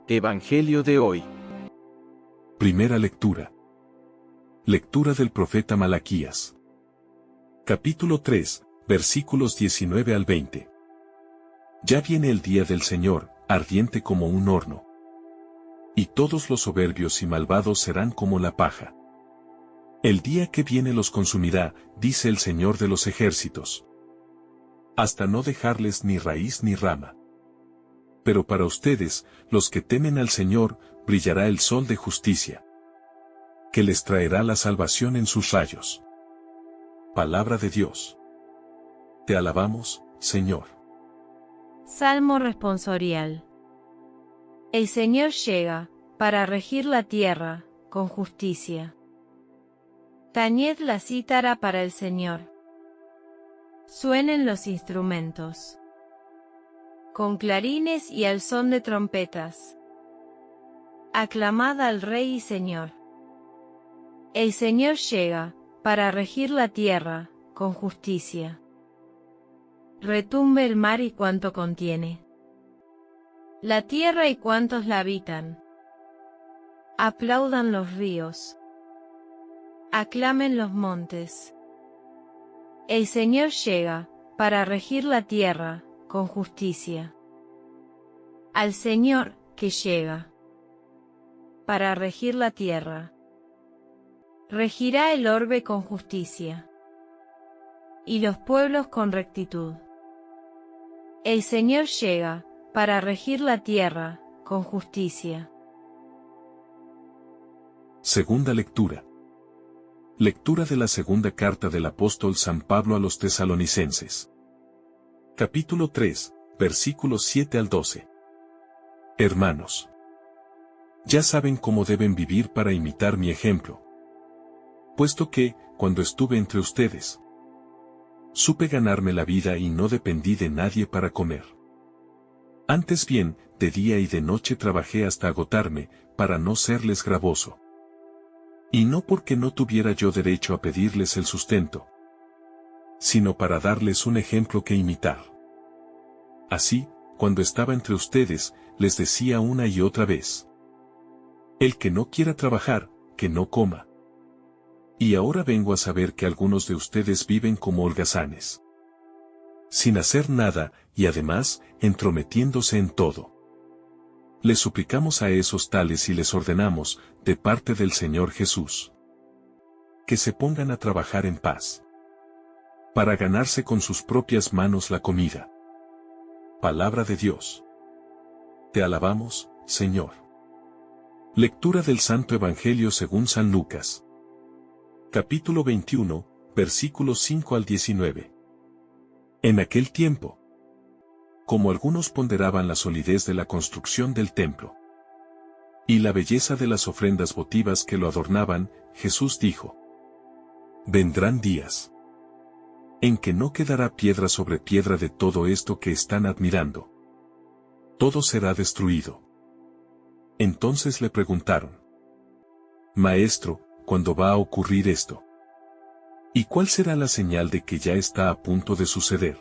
Evangelio de hoy. Primera lectura. Lectura del profeta Malaquías. Capítulo 3, versículos 19 al 20. Ya viene el día del Señor, ardiente como un horno. Y todos los soberbios y malvados serán como la paja. El día que viene los consumirá, dice el Señor de los ejércitos. Hasta no dejarles ni raíz ni rama. Pero para ustedes, los que temen al Señor, brillará el sol de justicia, que les traerá la salvación en sus rayos. Palabra de Dios. Te alabamos, Señor. Salmo responsorial. El Señor llega, para regir la tierra, con justicia. Tañed la cítara para el Señor. Suenen los instrumentos. Con clarines y al son de trompetas. Aclamad al Rey y Señor. El Señor llega, para regir la tierra, con justicia. Retumbe el mar y cuanto contiene. La tierra y cuantos la habitan. Aplaudan los ríos. Aclamen los montes. El Señor llega, para regir la tierra, con justicia. Al Señor, que llega para regir la tierra. Regirá el orbe con justicia, y los pueblos con rectitud. El Señor llega, para regir la tierra, con justicia. Segunda lectura. Lectura de la segunda carta del apóstol San Pablo a los tesalonicenses. Capítulo 3, versículos 7 al 12. Hermanos, ya saben cómo deben vivir para imitar mi ejemplo. Puesto que, cuando estuve entre ustedes, supe ganarme la vida y no dependí de nadie para comer. Antes bien, de día y de noche trabajé hasta agotarme, para no serles gravoso. Y no porque no tuviera yo derecho a pedirles el sustento, sino para darles un ejemplo que imitar. Así, cuando estaba entre ustedes, les decía una y otra vez: el que no quiera trabajar, que no coma. Y ahora vengo a saber que algunos de ustedes viven como holgazanes, sin hacer nada, y además, entrometiéndose en todo. Les suplicamos a esos tales y les ordenamos, de parte del Señor Jesús, que se pongan a trabajar en paz, para ganarse con sus propias manos la comida. Palabra de Dios. Te alabamos, Señor. Lectura del Santo Evangelio según San Lucas. Capítulo 21, versículos 5 al 19. En aquel tiempo, como algunos ponderaban la solidez de la construcción del templo y la belleza de las ofrendas votivas que lo adornaban, Jesús dijo: vendrán días en que no quedará piedra sobre piedra de todo esto que están admirando. Todo será destruido. Entonces le preguntaron: Maestro, ¿cuándo va a ocurrir esto? ¿Y cuál será la señal de que ya está a punto de suceder?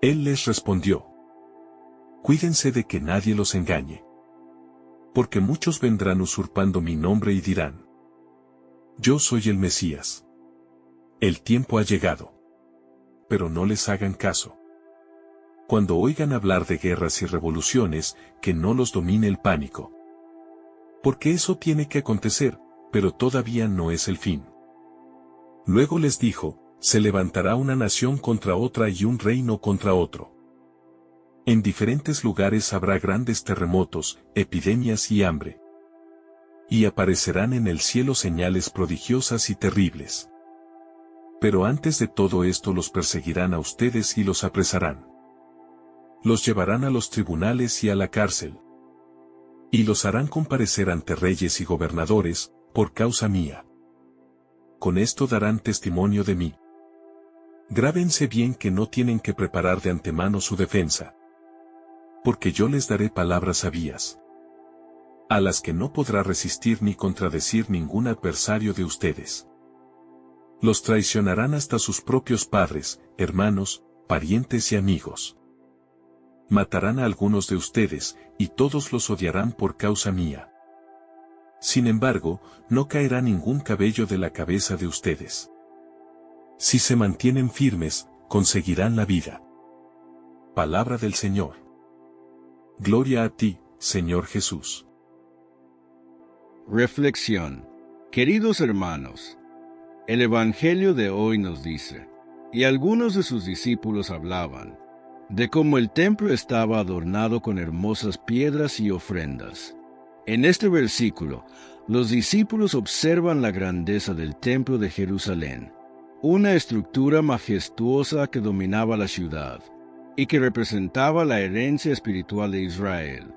Él les respondió: cuídense de que nadie los engañe. Porque muchos vendrán usurpando mi nombre y dirán: yo soy el Mesías. El tiempo ha llegado. Pero no les hagan caso. Cuando oigan hablar de guerras y revoluciones, que no los domine el pánico. Porque eso tiene que acontecer, pero todavía no es el fin. Luego les dijo: se levantará una nación contra otra y un reino contra otro. En diferentes lugares habrá grandes terremotos, epidemias y hambre. Y aparecerán en el cielo señales prodigiosas y terribles. Pero antes de todo esto los perseguirán a ustedes y los apresarán. Los llevarán a los tribunales y a la cárcel. Y los harán comparecer ante reyes y gobernadores, por causa mía. Con esto darán testimonio de mí. Grábense bien que no tienen que preparar de antemano su defensa. Porque yo les daré palabras sabias, a las que no podrá resistir ni contradecir ningún adversario de ustedes. Los traicionarán hasta sus propios padres, hermanos, parientes y amigos. Matarán a algunos de ustedes, y todos los odiarán por causa mía. Sin embargo, no caerá ningún cabello de la cabeza de ustedes. Si se mantienen firmes, conseguirán la vida. Palabra del Señor. Gloria a ti, Señor Jesús. Reflexión. Queridos hermanos, el Evangelio de hoy nos dice, y algunos de sus discípulos hablaban, de cómo el templo estaba adornado con hermosas piedras y ofrendas. En este versículo, los discípulos observan la grandeza del templo de Jerusalén, una estructura majestuosa que dominaba la ciudad y que representaba la herencia espiritual de Israel,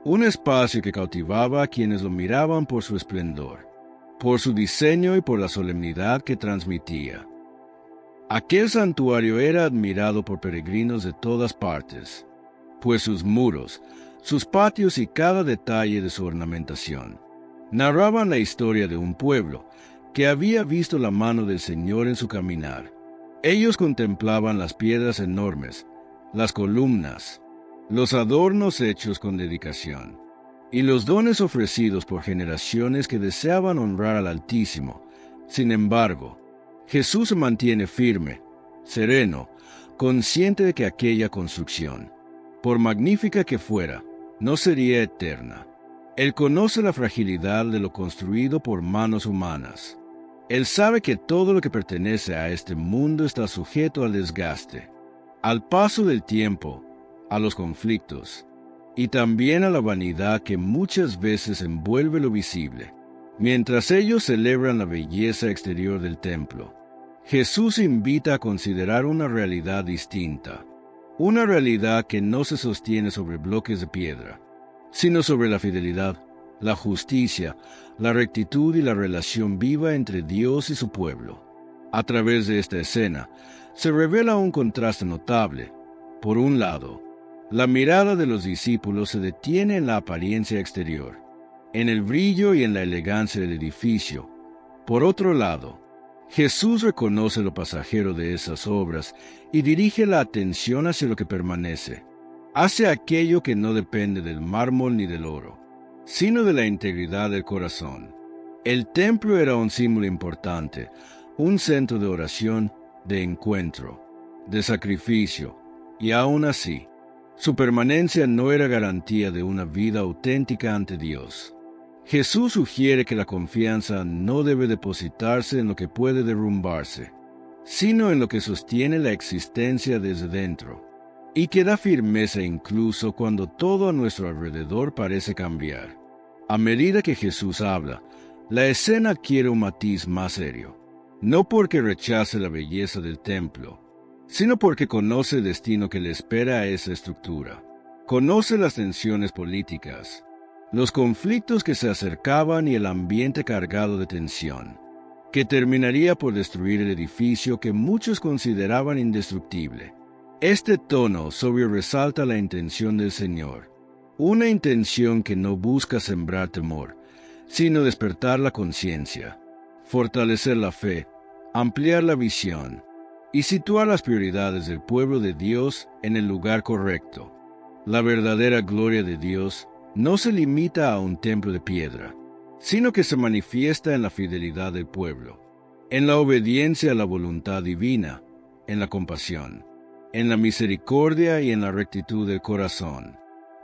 un espacio que cautivaba a quienes lo miraban por su esplendor, por su diseño y por la solemnidad que transmitía. Aquel santuario era admirado por peregrinos de todas partes, pues sus muros, sus patios y cada detalle de su ornamentación narraban la historia de un pueblo que había visto la mano del Señor en su caminar. Ellos contemplaban las piedras enormes, las columnas, los adornos hechos con dedicación, y los dones ofrecidos por generaciones que deseaban honrar al Altísimo. Sin embargo, Jesús se mantiene firme, sereno, consciente de que aquella construcción, por magnífica que fuera, no sería eterna. Él conoce la fragilidad de lo construido por manos humanas. Él sabe que todo lo que pertenece a este mundo está sujeto al desgaste, al paso del tiempo, a los conflictos, y también a la vanidad que muchas veces envuelve lo visible. Mientras ellos celebran la belleza exterior del templo, Jesús invita a considerar una realidad distinta, una realidad que no se sostiene sobre bloques de piedra, sino sobre la fidelidad, la justicia, la rectitud y la relación viva entre Dios y su pueblo. A través de esta escena, se revela un contraste notable. Por un lado, la mirada de los discípulos se detiene en la apariencia exterior, en el brillo y en la elegancia del edificio. Por otro lado, Jesús reconoce lo pasajero de esas obras y dirige la atención hacia lo que permanece. Hace aquello que no depende del mármol ni del oro, sino de la integridad del corazón. El templo era un símbolo importante, un centro de oración, de encuentro, de sacrificio, y aún así, su permanencia no era garantía de una vida auténtica ante Dios. Jesús sugiere que la confianza no debe depositarse en lo que puede derrumbarse, sino en lo que sostiene la existencia desde dentro, y que da firmeza incluso cuando todo a nuestro alrededor parece cambiar. A medida que Jesús habla, la escena adquiere un matiz más serio, no porque rechace la belleza del templo, sino porque conoce el destino que le espera a esa estructura. Conoce las tensiones políticas, los conflictos que se acercaban y el ambiente cargado de tensión, que terminaría por destruir el edificio que muchos consideraban indestructible. Este tono sobrio resalta la intención del Señor, una intención que no busca sembrar temor, sino despertar la conciencia, fortalecer la fe, ampliar la visión y situar las prioridades del pueblo de Dios en el lugar correcto. La verdadera gloria de Dios no se limita a un templo de piedra, sino que se manifiesta en la fidelidad del pueblo, en la obediencia a la voluntad divina, en la compasión, en la misericordia y en la rectitud del corazón.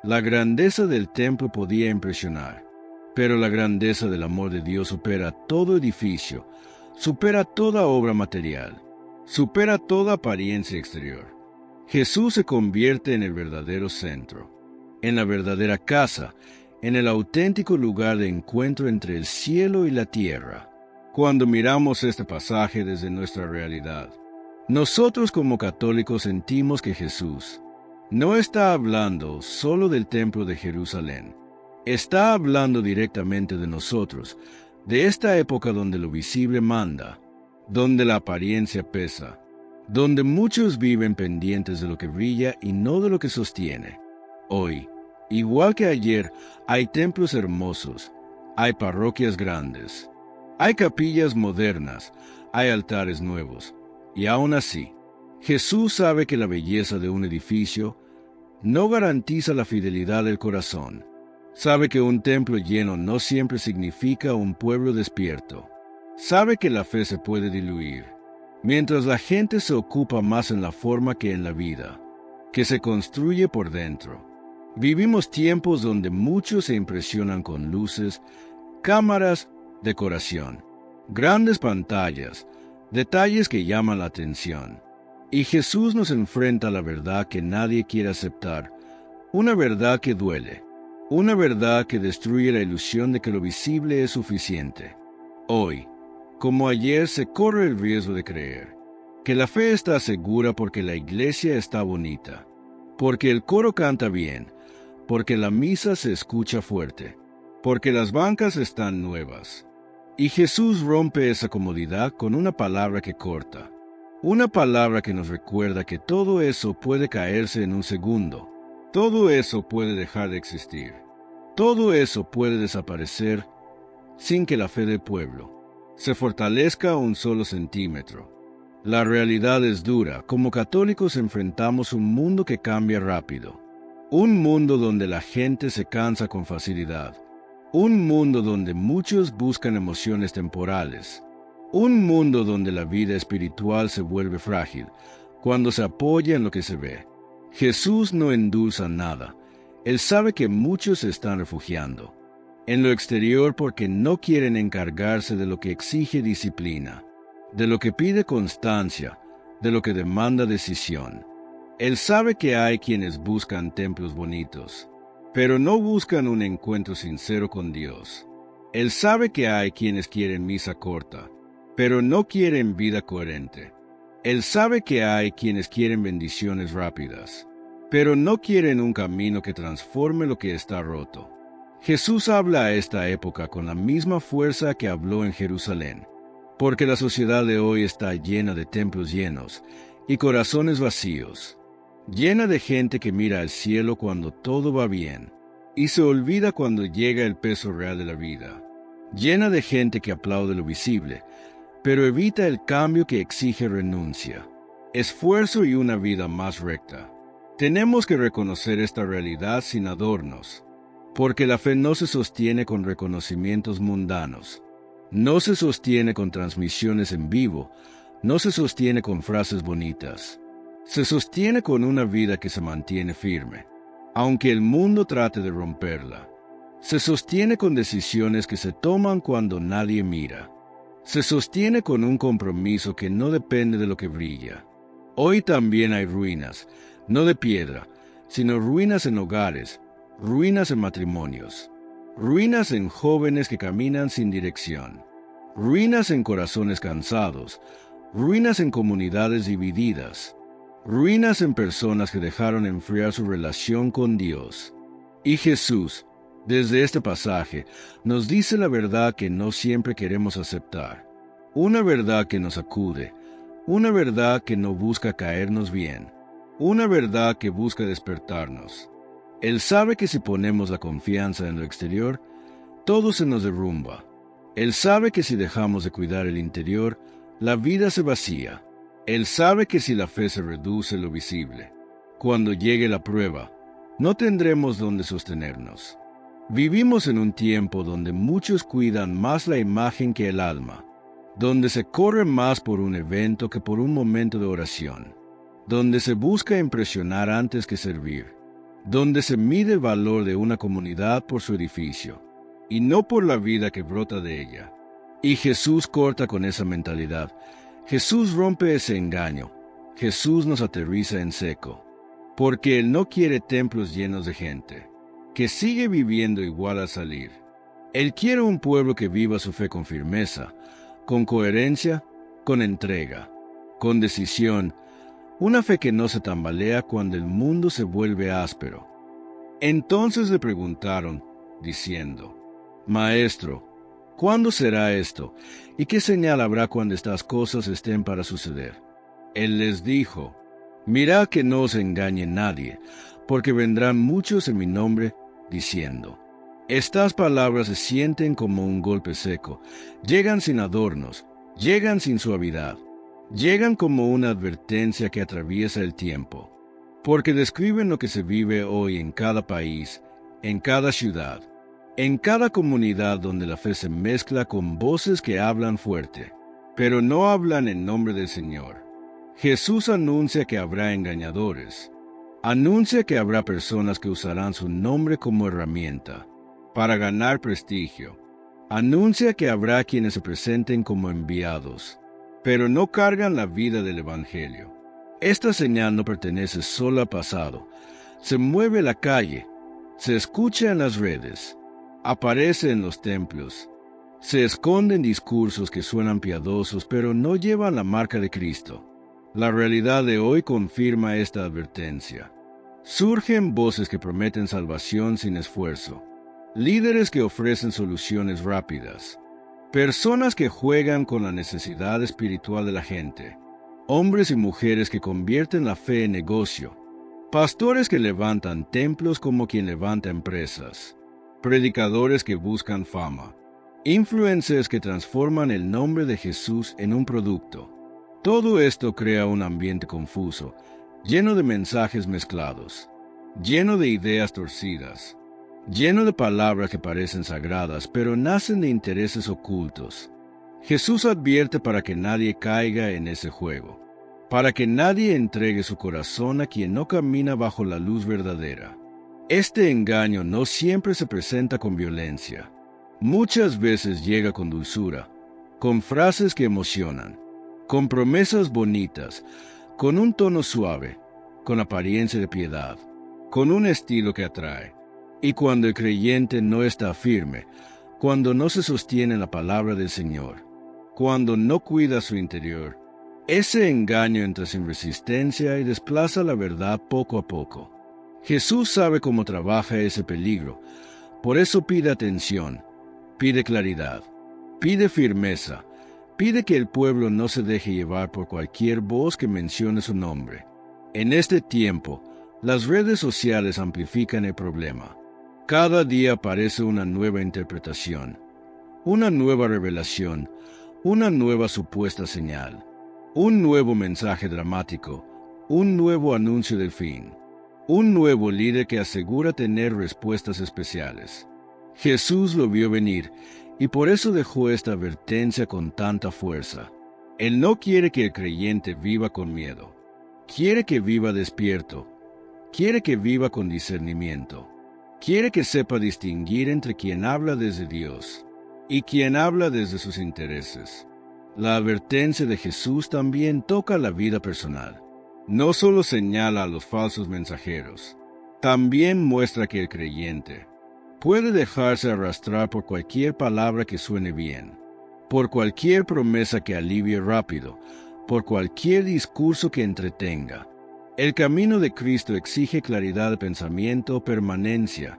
La grandeza del templo podía impresionar, pero la grandeza del amor de Dios supera todo edificio, supera toda obra material, supera toda apariencia exterior. Jesús se convierte en el verdadero centro, en la verdadera casa, en el auténtico lugar de encuentro entre el cielo y la tierra. Cuando miramos este pasaje desde nuestra realidad, nosotros como católicos sentimos que Jesús no está hablando solo del templo de Jerusalén, está hablando directamente de nosotros, de esta época donde lo visible manda, donde la apariencia pesa, donde muchos viven pendientes de lo que brilla y no de lo que sostiene. Hoy, igual que ayer, hay templos hermosos, hay parroquias grandes, hay capillas modernas, hay altares nuevos, y aún así, Jesús sabe que la belleza de un edificio no garantiza la fidelidad del corazón. Sabe que un templo lleno no siempre significa un pueblo despierto. Sabe que la fe se puede diluir, mientras la gente se ocupa más en la forma que en la vida, que se construye por dentro. Vivimos tiempos donde muchos se impresionan con luces, cámaras, decoración, grandes pantallas, detalles que llaman la atención. Y Jesús nos enfrenta a la verdad que nadie quiere aceptar, una verdad que duele, una verdad que destruye la ilusión de que lo visible es suficiente. Hoy, como ayer, se corre el riesgo de creer que la fe está segura porque la iglesia está bonita, porque el coro canta bien, porque la misa se escucha fuerte, porque las bancas están nuevas. Y Jesús rompe esa comodidad con una palabra que corta, una palabra que nos recuerda que todo eso puede caerse en un segundo, todo eso puede dejar de existir, todo eso puede desaparecer sin que la fe del pueblo se fortalezca un solo centímetro. La realidad es dura. Como católicos enfrentamos un mundo que cambia rápido, un mundo donde la gente se cansa con facilidad, un mundo donde muchos buscan emociones temporales, un mundo donde la vida espiritual se vuelve frágil cuando se apoya en lo que se ve. Jesús no endulza nada. Él sabe que muchos se están refugiando en lo exterior porque no quieren encargarse de lo que exige disciplina, de lo que pide constancia, de lo que demanda decisión. Él sabe que hay quienes buscan templos bonitos, pero no buscan un encuentro sincero con Dios. Él sabe que hay quienes quieren misa corta, pero no quieren vida coherente. Él sabe que hay quienes quieren bendiciones rápidas, pero no quieren un camino que transforme lo que está roto. Jesús habla a esta época con la misma fuerza que habló en Jerusalén, porque la sociedad de hoy está llena de templos llenos y corazones vacíos, llena de gente que mira al cielo cuando todo va bien y se olvida cuando llega el peso real de la vida, llena de gente que aplaude lo visible, pero evita el cambio que exige renuncia, esfuerzo y una vida más recta. Tenemos que reconocer esta realidad sin adornos, porque la fe no se sostiene con reconocimientos mundanos, no se sostiene con transmisiones en vivo, no se sostiene con frases bonitas. Se sostiene con una vida que se mantiene firme, aunque el mundo trate de romperla. Se sostiene con decisiones que se toman cuando nadie mira. Se sostiene con un compromiso que no depende de lo que brilla. Hoy también hay ruinas, no de piedra, sino ruinas en hogares, ruinas en matrimonios, ruinas en jóvenes que caminan sin dirección, ruinas en corazones cansados, ruinas en comunidades divididas, ruinas en personas que dejaron enfriar su relación con Dios. Y Jesús, desde este pasaje, nos dice la verdad que no siempre queremos aceptar, una verdad que nos sacude, una verdad que no busca caernos bien, una verdad que busca despertarnos. Él sabe que si ponemos la confianza en lo exterior, todo se nos derrumba. Él sabe que si dejamos de cuidar el interior, la vida se vacía. Él sabe que si la fe se reduce lo visible, cuando llegue la prueba, no tendremos donde sostenernos. Vivimos en un tiempo donde muchos cuidan más la imagen que el alma, donde se corre más por un evento que por un momento de oración, donde se busca impresionar antes que servir, donde se mide el valor de una comunidad por su edificio, y no por la vida que brota de ella. Y Jesús corta con esa mentalidad. Jesús rompe ese engaño. Jesús nos aterriza en seco, porque Él no quiere templos llenos de gente que sigue viviendo igual al salir. Él quiere un pueblo que viva su fe con firmeza, con coherencia, con entrega, con decisión, una fe que no se tambalea cuando el mundo se vuelve áspero. Entonces le preguntaron, diciendo, Maestro, ¿cuándo será esto? ¿Y qué señal habrá cuando estas cosas estén para suceder? Él les dijo, Mirad que no os engañe nadie, porque vendrán muchos en mi nombre, diciendo, Estas palabras se sienten como un golpe seco, llegan sin adornos, llegan sin suavidad, llegan como una advertencia que atraviesa el tiempo. porque describen lo que se vive hoy en cada país, en cada ciudad, en cada comunidad donde la fe se mezcla con voces que hablan fuerte, pero no hablan en nombre del Señor. Jesús anuncia que habrá engañadores. Anuncia que habrá personas que usarán su nombre como herramienta para ganar prestigio. Anuncia que habrá quienes se presenten como enviados, pero no cargan la vida del Evangelio. Esta señal no pertenece solo al pasado. Se mueve la calle, se escucha en las redes, aparece en los templos, se esconde en discursos que suenan piadosos pero no llevan la marca de Cristo. La realidad de hoy confirma esta advertencia. Surgen voces que prometen salvación sin esfuerzo, líderes que ofrecen soluciones rápidas, personas que juegan con la necesidad espiritual de la gente, hombres y mujeres que convierten la fe en negocio, pastores que levantan templos como quien levanta empresas, predicadores que buscan fama, influencers que transforman el nombre de Jesús en un producto. Todo esto crea un ambiente confuso, lleno de mensajes mezclados, lleno de ideas torcidas, lleno de palabras que parecen sagradas, pero nacen de intereses ocultos. Jesús advierte para que nadie caiga en ese juego, para que nadie entregue su corazón a quien no camina bajo la luz verdadera. Este engaño no siempre se presenta con violencia. Muchas veces llega con dulzura, con frases que emocionan, con promesas bonitas, con un tono suave, con apariencia de piedad, con un estilo que atrae. Y cuando el creyente no está firme, cuando no se sostiene en la palabra del Señor, cuando no cuida su interior, ese engaño entra sin resistencia y desplaza la verdad poco a poco. Jesús sabe cómo trabaja ese peligro, por eso pide atención, pide claridad, pide firmeza, pide que el pueblo no se deje llevar por cualquier voz que mencione su nombre. En este tiempo, las redes sociales amplifican el problema. Cada día aparece una nueva interpretación, una nueva revelación, una nueva supuesta señal, un nuevo mensaje dramático, un nuevo anuncio del fin, un nuevo líder que asegura tener respuestas especiales. Jesús lo vio venir y por eso dejó esta advertencia con tanta fuerza. Él no quiere que el creyente viva con miedo. Quiere que viva despierto. Quiere que viva con discernimiento. Quiere que sepa distinguir entre quien habla desde Dios y quien habla desde sus intereses. La advertencia de Jesús también toca la vida personal. No solo señala a los falsos mensajeros, también muestra que el creyente puede dejarse arrastrar por cualquier palabra que suene bien, por cualquier promesa que alivie rápido, por cualquier discurso que entretenga. El camino de Cristo exige claridad de pensamiento, permanencia.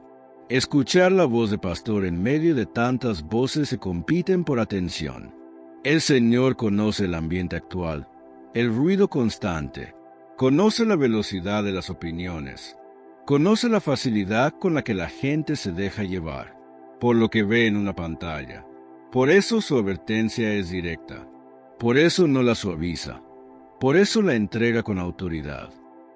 Escuchar la voz de pastor en medio de tantas voces que compiten por atención. El Señor conoce el ambiente actual, el ruido constante, conoce la velocidad de las opiniones, conoce la facilidad con la que la gente se deja llevar por lo que ve en una pantalla. Por eso su advertencia es directa. Por eso no la suaviza. Por eso la entrega con autoridad.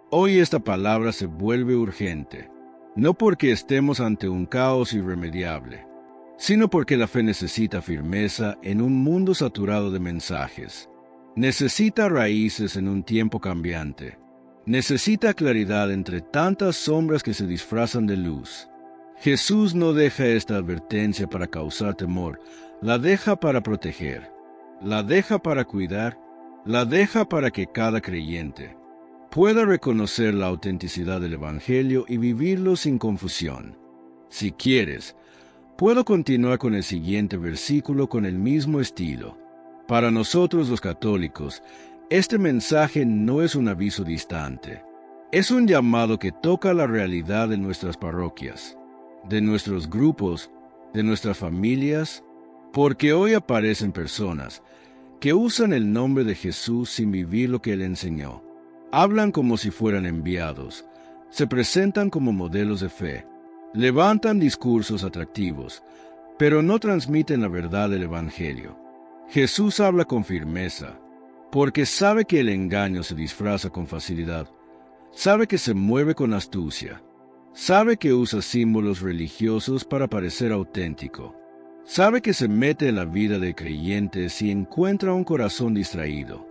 Hoy esta palabra se vuelve urgente, no porque estemos ante un caos irremediable, sino porque la fe necesita firmeza en un mundo saturado de mensajes. Necesita raíces en un tiempo cambiante. Necesita claridad entre tantas sombras que se disfrazan de luz. Jesús no deja esta advertencia para causar temor, la deja para proteger, la deja para cuidar, la deja para que cada creyente pueda reconocer la autenticidad del Evangelio y vivirlo sin confusión. Si quieres, puedo continuar con el siguiente versículo con el mismo estilo. Para nosotros los católicos, este mensaje no es un aviso distante. Es un llamado que toca la realidad de nuestras parroquias, de nuestros grupos, de nuestras familias, porque hoy aparecen personas que usan el nombre de Jesús sin vivir lo que Él enseñó. Hablan como si fueran enviados, se presentan como modelos de fe, levantan discursos atractivos, pero no transmiten la verdad del Evangelio. Jesús habla con firmeza, porque sabe que el engaño se disfraza con facilidad, Sabe que se mueve con astucia. Sabe que usa símbolos religiosos para parecer auténtico. Sabe que se mete en la vida de creyentes y encuentra un corazón distraído.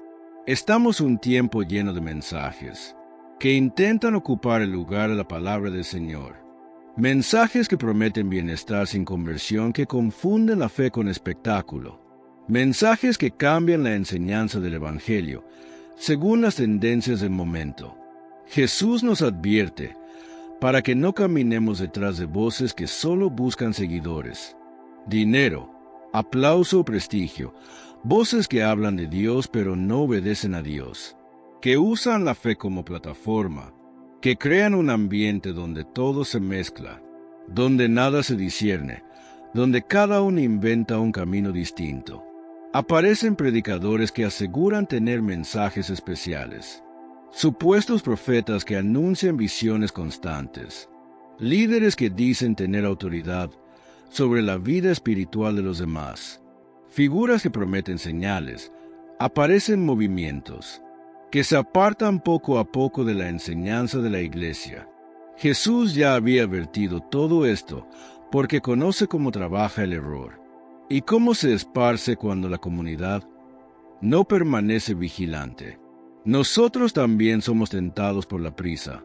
Estamos un tiempo lleno de mensajes que intentan ocupar el lugar de la palabra del Señor. Mensajes que prometen bienestar sin conversión, que confunden la fe con espectáculo. Mensajes que cambian la enseñanza del Evangelio según las tendencias del momento. Jesús nos advierte para que no caminemos detrás de voces que solo buscan seguidores, dinero, aplauso o prestigio, voces que hablan de Dios pero no obedecen a Dios, que usan la fe como plataforma, que crean un ambiente donde todo se mezcla, donde nada se discierne, donde cada uno inventa un camino distinto. Aparecen predicadores que aseguran tener mensajes especiales, supuestos profetas que anuncian visiones constantes, líderes que dicen tener autoridad sobre la vida espiritual de los demás, figuras que prometen señales. Aparecen movimientos que se apartan poco a poco de la enseñanza de la iglesia. Jesús ya había advertido todo esto porque conoce cómo trabaja el error y cómo se esparce cuando la comunidad no permanece vigilante. Nosotros también somos tentados por la prisa,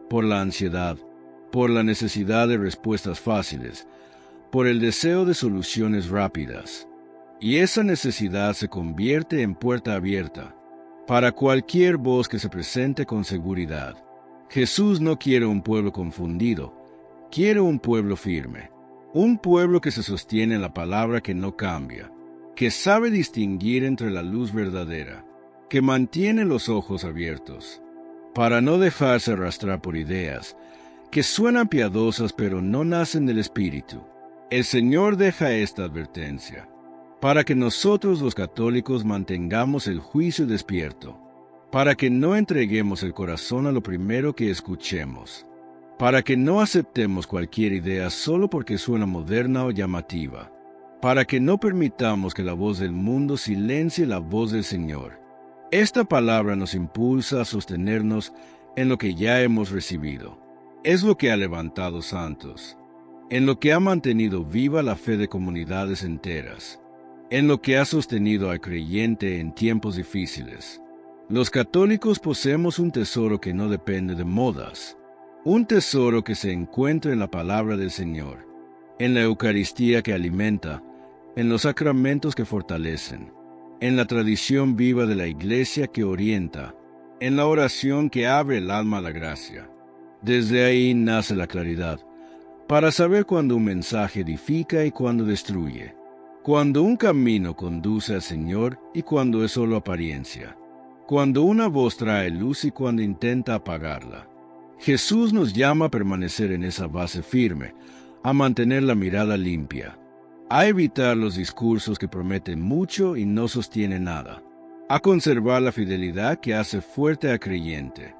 por la ansiedad, por la necesidad de respuestas fáciles, por el deseo de soluciones rápidas. Y esa necesidad se convierte en puerta abierta para cualquier voz que se presente con seguridad. Jesús no quiere un pueblo confundido, quiere un pueblo firme, un pueblo que se sostiene en la palabra que no cambia, que sabe distinguir entre la luz verdadera, que mantiene los ojos abiertos, para no dejarse arrastrar por ideas que suenan piadosas pero no nacen del Espíritu. El Señor deja esta advertencia para que nosotros los católicos mantengamos el juicio despierto, para que no entreguemos el corazón a lo primero que escuchemos, para que no aceptemos cualquier idea solo porque suena moderna o llamativa, para que no permitamos que la voz del mundo silencie la voz del Señor. Esta palabra nos impulsa a sostenernos en lo que ya hemos recibido. Es lo que ha levantado santos, en lo que ha mantenido viva la fe de comunidades enteras, en lo que ha sostenido al creyente en tiempos difíciles. Los católicos poseemos un tesoro que no depende de modas, un tesoro que se encuentra en la palabra del Señor, en la Eucaristía que alimenta, en los sacramentos que fortalecen, en la tradición viva de la Iglesia que orienta, en la oración que abre el alma a la gracia. Desde ahí nace la claridad, para saber cuándo un mensaje edifica y cuándo destruye, cuando un camino conduce al Señor y cuando es solo apariencia, cuando una voz trae luz y cuando intenta apagarla. Jesús nos llama a permanecer en esa base firme, a mantener la mirada limpia, a evitar los discursos que prometen mucho y no sostienen nada, a conservar la fidelidad que hace fuerte al creyente.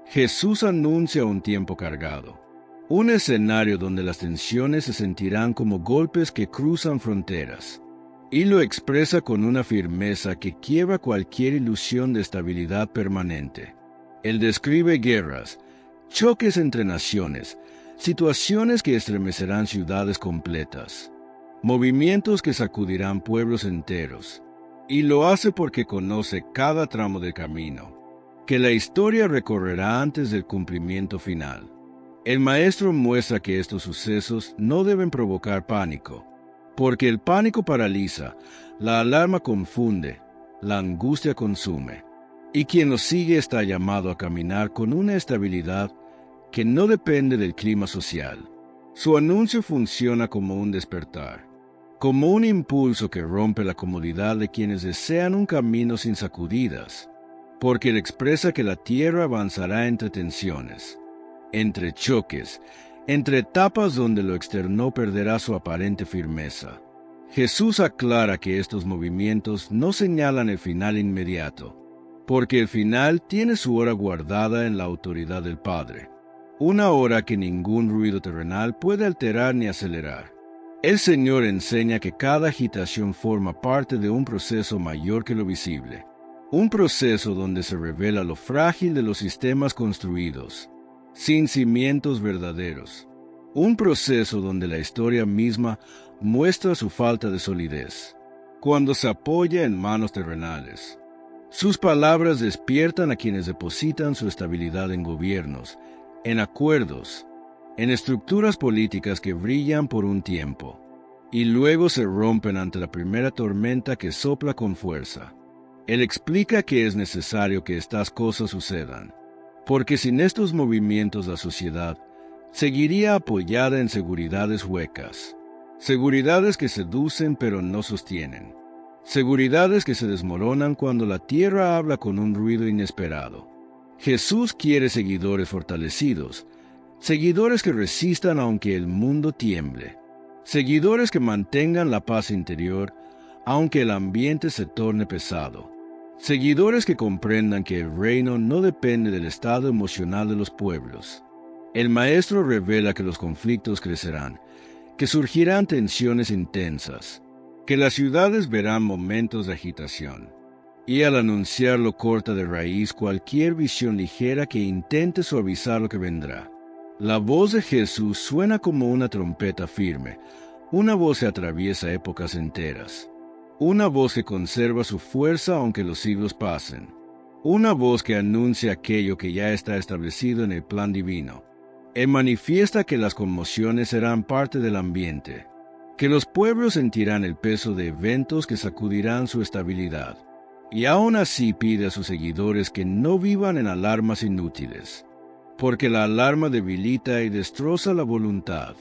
Jesús anuncia un tiempo cargado, un escenario donde las tensiones se sentirán como golpes que cruzan fronteras, y lo expresa con una firmeza que quiebra cualquier ilusión de estabilidad permanente. Él describe guerras, choques entre naciones, situaciones que estremecerán ciudades completas, movimientos que sacudirán pueblos enteros, y lo hace porque conoce cada tramo del camino, que la historia recorrerá antes del cumplimiento final. El Maestro muestra que estos sucesos no deben provocar pánico, porque el pánico paraliza, la alarma confunde, la angustia consume, y quien lo sigue está llamado a caminar con una estabilidad que no depende del clima social. Su anuncio funciona como un despertar, como un impulso que rompe la comodidad de quienes desean un camino sin sacudidas, porque él expresa que la tierra avanzará entre tensiones, entre choques, entre etapas donde lo externo perderá su aparente firmeza. Jesús aclara que estos movimientos no señalan el final inmediato, porque el final tiene su hora guardada en la autoridad del Padre, una hora que ningún ruido terrenal puede alterar ni acelerar. El Señor enseña que cada agitación forma parte de un proceso mayor que lo visible, Un proceso donde se revela lo frágil de los sistemas construidos, sin cimientos verdaderos. Un proceso donde la historia misma muestra su falta de solidez, cuando se apoya en manos terrenales. Sus palabras despiertan a quienes depositan su estabilidad en gobiernos, en acuerdos, en estructuras políticas que brillan por un tiempo, y luego se rompen ante la primera tormenta que sopla con fuerza. Él explica que es necesario que estas cosas sucedan, porque sin estos movimientos la sociedad seguiría apoyada en seguridades huecas, seguridades que seducen pero no sostienen, seguridades que se desmoronan cuando la tierra habla con un ruido inesperado. Jesús quiere seguidores fortalecidos, seguidores que resistan aunque el mundo tiemble, seguidores que mantengan la paz interior aunque el ambiente se torne pesado, seguidores que comprendan que el reino no depende del estado emocional de los pueblos. El Maestro revela que los conflictos crecerán, que surgirán tensiones intensas, que las ciudades verán momentos de agitación, y al anunciarlo corta de raíz cualquier visión ligera que intente suavizar lo que vendrá. La voz de Jesús suena como una trompeta firme, una voz que atraviesa épocas enteras, una voz que conserva su fuerza aunque los siglos pasen, una voz que anuncia aquello que ya está establecido en el plan divino. Él manifiesta que las conmociones serán parte del ambiente, que los pueblos sentirán el peso de eventos que sacudirán su estabilidad, y aún así pide a sus seguidores que no vivan en alarmas inútiles, porque la alarma debilita y destroza la voluntad.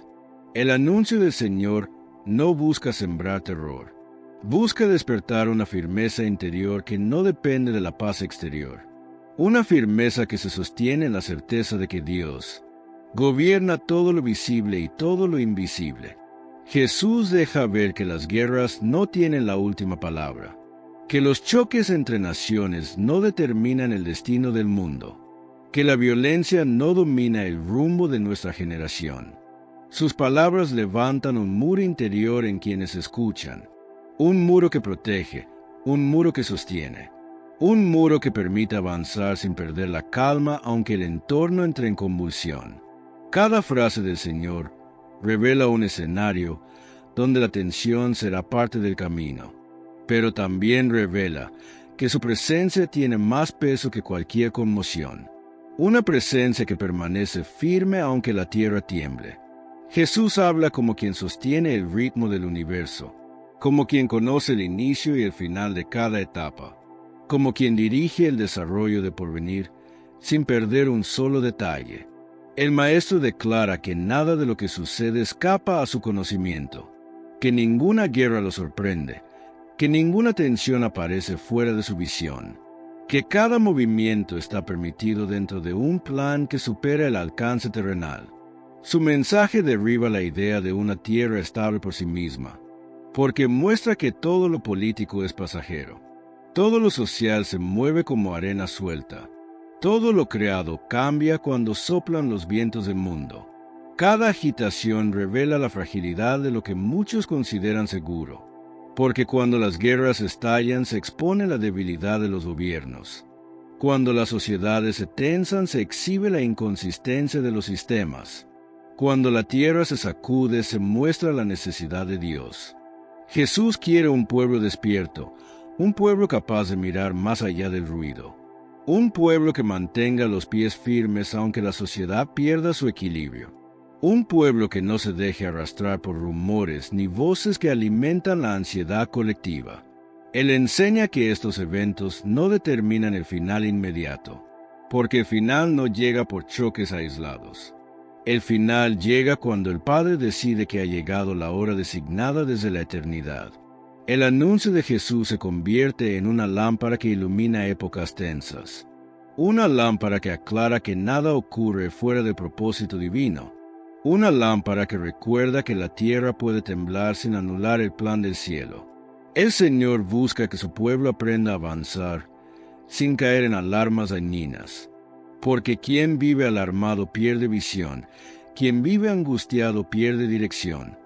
El anuncio del Señor no busca sembrar terror, busca despertar una firmeza interior que no depende de la paz exterior, una firmeza que se sostiene en la certeza de que Dios gobierna todo lo visible y todo lo invisible. Jesús deja ver que las guerras no tienen la última palabra, que los choques entre naciones no determinan el destino del mundo, que la violencia no domina el rumbo de nuestra generación. Sus palabras levantan un muro interior en quienes escuchan, un muro que protege, un muro que sostiene, un muro que permite avanzar sin perder la calma aunque el entorno entre en convulsión. Cada frase del Señor revela un escenario donde la tensión será parte del camino, pero también revela que su presencia tiene más peso que cualquier conmoción, una presencia que permanece firme aunque la tierra tiemble. Jesús habla como quien sostiene el ritmo del universo, como quien conoce el inicio y el final de cada etapa, como quien dirige el desarrollo de porvenir sin perder un solo detalle. El Maestro declara que nada de lo que sucede escapa a su conocimiento, que ninguna guerra lo sorprende, que ninguna tensión aparece fuera de su visión, que cada movimiento está permitido dentro de un plan que supera el alcance terrenal. Su mensaje derriba la idea de una tierra estable por sí misma, porque muestra que todo lo político es pasajero, todo lo social se mueve como arena suelta, todo lo creado cambia cuando soplan los vientos del mundo. Cada agitación revela la fragilidad de lo que muchos consideran seguro, porque cuando las guerras estallan se expone la debilidad de los gobiernos. Cuando las sociedades se tensan se exhibe la inconsistencia de los sistemas. Cuando la tierra se sacude se muestra la necesidad de Dios. Jesús quiere un pueblo despierto, un pueblo capaz de mirar más allá del ruido. Un pueblo que mantenga los pies firmes aunque la sociedad pierda su equilibrio. Un pueblo que no se deje arrastrar por rumores ni voces que alimentan la ansiedad colectiva. Él enseña que estos eventos no determinan el final inmediato, porque el final no llega por choques aislados. El final llega cuando el Padre decide que ha llegado la hora designada desde la eternidad. El anuncio de Jesús se convierte en una lámpara que ilumina épocas tensas. Una lámpara que aclara que nada ocurre fuera del propósito divino. Una lámpara que recuerda que la tierra puede temblar sin anular el plan del cielo. El Señor busca que su pueblo aprenda a avanzar sin caer en alarmas dañinas. Porque quien vive alarmado pierde visión, quien vive angustiado pierde dirección.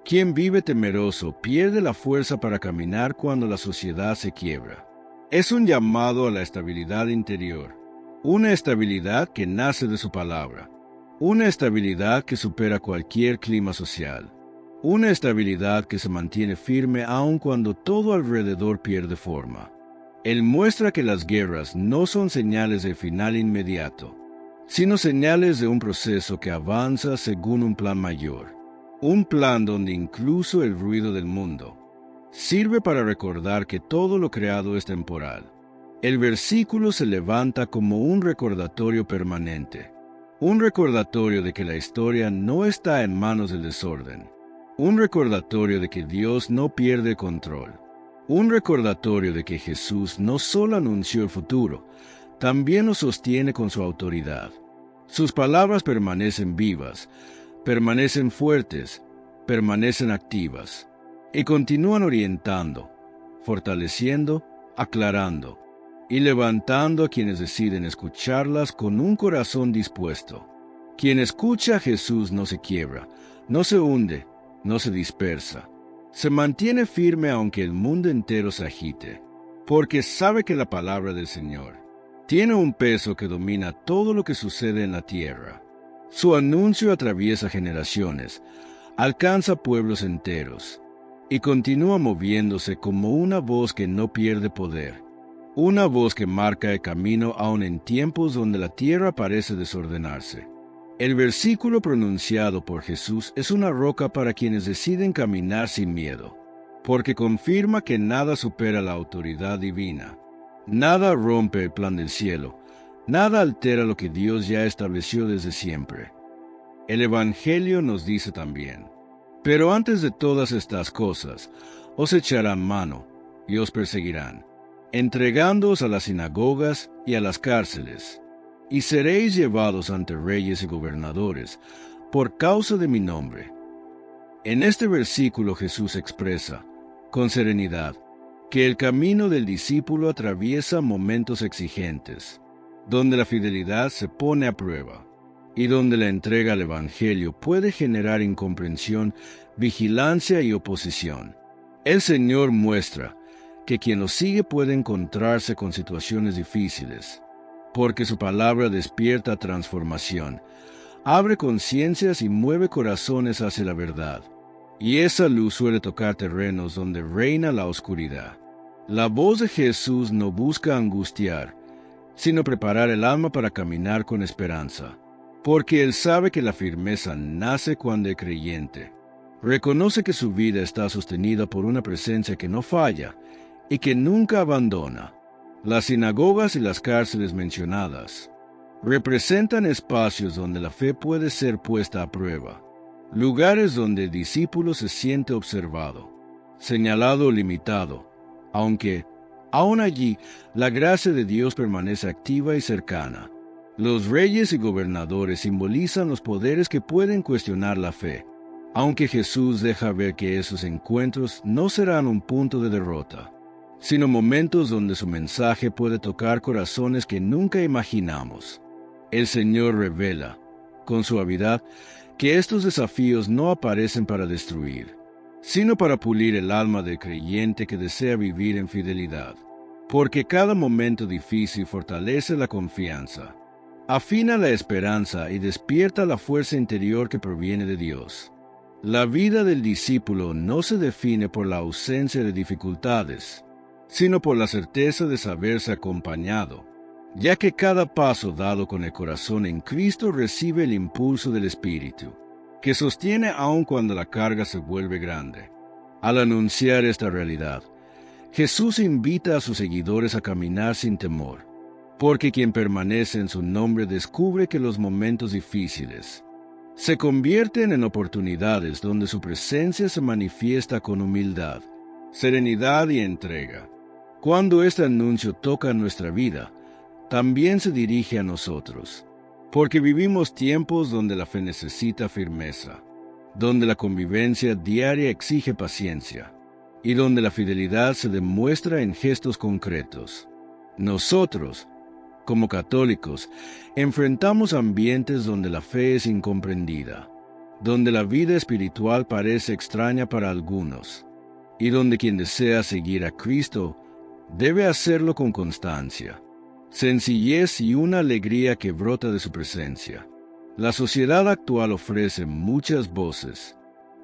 Quien vive temeroso pierde la fuerza para caminar cuando la sociedad se quiebra. Es un llamado a la estabilidad interior, una estabilidad que nace de su palabra, una estabilidad que supera cualquier clima social, una estabilidad que se mantiene firme aun cuando todo alrededor pierde forma. Él muestra que las guerras no son señales de final inmediato, sino señales de un proceso que avanza según un plan mayor, un plan donde incluso el ruido del mundo sirve para recordar que todo lo creado es temporal. El versículo se levanta como un recordatorio permanente, un recordatorio de que la historia no está en manos del desorden, un recordatorio de que Dios no pierde control, un recordatorio de que Jesús no solo anunció el futuro, también lo sostiene con su autoridad. Sus palabras permanecen vivas, permanecen fuertes, permanecen activas, y continúan orientando, fortaleciendo, aclarando, y levantando a quienes deciden escucharlas con un corazón dispuesto. Quien escucha a Jesús no se quiebra, no se hunde, no se dispersa. Se mantiene firme aunque el mundo entero se agite, porque sabe que la palabra del Señor tiene un peso que domina todo lo que sucede en la tierra. Su anuncio atraviesa generaciones, alcanza pueblos enteros, y continúa moviéndose como una voz que no pierde poder, una voz que marca el camino aun en tiempos donde la tierra parece desordenarse. El versículo pronunciado por Jesús es una roca para quienes deciden caminar sin miedo, porque confirma que nada supera la autoridad divina, nada rompe el plan del cielo, nada altera lo que Dios ya estableció desde siempre. El Evangelio nos dice también: pero antes de todas estas cosas, os echarán mano y os perseguirán, entregándoos a las sinagogas y a las cárceles, y seréis llevados ante reyes y gobernadores, por causa de mi nombre. En este versículo Jesús expresa, con serenidad, que el camino del discípulo atraviesa momentos exigentes, donde la fidelidad se pone a prueba, y donde la entrega al Evangelio puede generar incomprensión, vigilancia y oposición. El Señor muestra que quien lo sigue puede encontrarse con situaciones difíciles, porque su palabra despierta transformación, abre conciencias y mueve corazones hacia la verdad. Y esa luz suele tocar terrenos donde reina la oscuridad. La voz de Jesús no busca angustiar, sino preparar el alma para caminar con esperanza, porque Él sabe que la firmeza nace cuando el creyente reconoce que su vida está sostenida por una presencia que no falla y que nunca abandona. Las sinagogas y las cárceles mencionadas representan espacios donde la fe puede ser puesta a prueba, lugares donde el discípulo se siente observado, señalado o limitado, aunque, aún allí, la gracia de Dios permanece activa y cercana. Los reyes y gobernadores simbolizan los poderes que pueden cuestionar la fe, aunque Jesús deja ver que esos encuentros no serán un punto de derrota, sino momentos donde su mensaje puede tocar corazones que nunca imaginamos. El Señor revela, con suavidad, que estos desafíos no aparecen para destruir, sino para pulir el alma del creyente que desea vivir en fidelidad, porque cada momento difícil fortalece la confianza, afina la esperanza y despierta la fuerza interior que proviene de Dios. La vida del discípulo no se define por la ausencia de dificultades, sino por la certeza de saberse acompañado, ya que cada paso dado con el corazón en Cristo recibe el impulso del Espíritu, que sostiene aun cuando la carga se vuelve grande. Al anunciar esta realidad, Jesús invita a sus seguidores a caminar sin temor, porque quien permanece en su nombre descubre que los momentos difíciles se convierten en oportunidades donde su presencia se manifiesta con humildad, serenidad y entrega. Cuando este anuncio toca nuestra vida, también se dirige a nosotros, porque vivimos tiempos donde la fe necesita firmeza, donde la convivencia diaria exige paciencia, y donde la fidelidad se demuestra en gestos concretos. Nosotros, como católicos, enfrentamos ambientes donde la fe es incomprendida, donde la vida espiritual parece extraña para algunos, y donde quien desea seguir a Cristo debe hacerlo con constancia, sencillez y una alegría que brota de su presencia. La sociedad actual ofrece muchas voces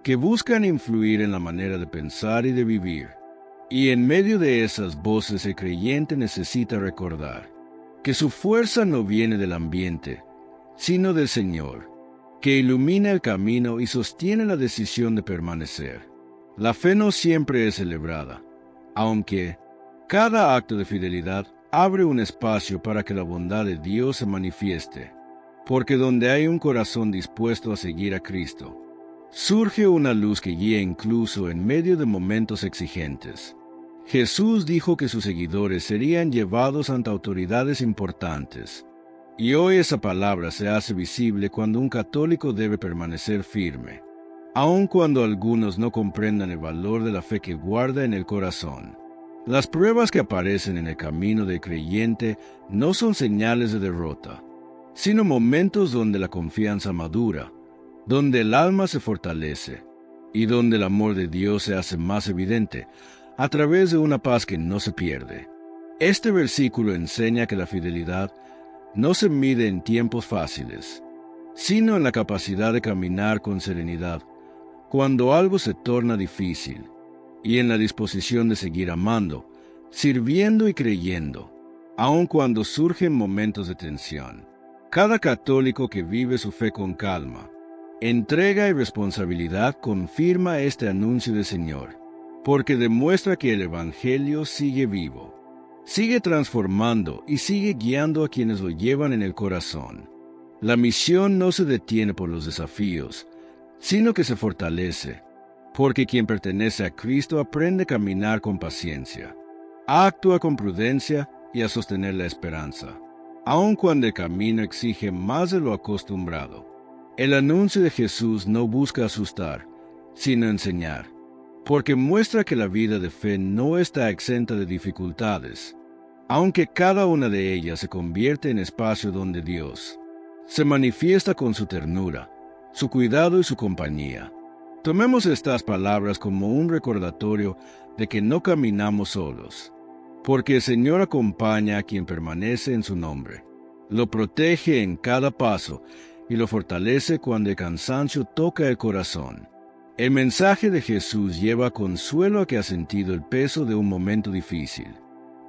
que buscan influir en la manera de pensar y de vivir. Y en medio de esas voces el creyente necesita recordar que su fuerza no viene del ambiente, sino del Señor, que ilumina el camino y sostiene la decisión de permanecer. La fe no siempre es celebrada, aunque cada acto de fidelidad abre un espacio para que la bondad de Dios se manifieste, porque donde hay un corazón dispuesto a seguir a Cristo, surge una luz que guía incluso en medio de momentos exigentes. Jesús dijo que sus seguidores serían llevados ante autoridades importantes, y hoy esa palabra se hace visible cuando un católico debe permanecer firme, aun cuando algunos no comprendan el valor de la fe que guarda en el corazón. Las pruebas que aparecen en el camino del creyente no son señales de derrota, sino momentos donde la confianza madura, donde el alma se fortalece y donde el amor de Dios se hace más evidente a través de una paz que no se pierde. Este versículo enseña que la fidelidad no se mide en tiempos fáciles, sino en la capacidad de caminar con serenidad cuando algo se torna difícil, y en la disposición de seguir amando, sirviendo y creyendo, aun cuando surgen momentos de tensión. Cada católico que vive su fe con calma, entrega y responsabilidad confirma este anuncio del Señor, porque demuestra que el Evangelio sigue vivo, sigue transformando y sigue guiando a quienes lo llevan en el corazón. La misión no se detiene por los desafíos, sino que se fortalece, porque quien pertenece a Cristo aprende a caminar con paciencia, actúa con prudencia y a sostener la esperanza, aun cuando el camino exige más de lo acostumbrado. El anuncio de Jesús no busca asustar, sino enseñar, porque muestra que la vida de fe no está exenta de dificultades, aunque cada una de ellas se convierte en espacio donde Dios se manifiesta con su ternura, su cuidado y su compañía. Tomemos estas palabras como un recordatorio de que no caminamos solos, porque el Señor acompaña a quien permanece en su nombre, lo protege en cada paso y lo fortalece cuando el cansancio toca el corazón. El mensaje de Jesús lleva consuelo a que ha sentido el peso de un momento difícil,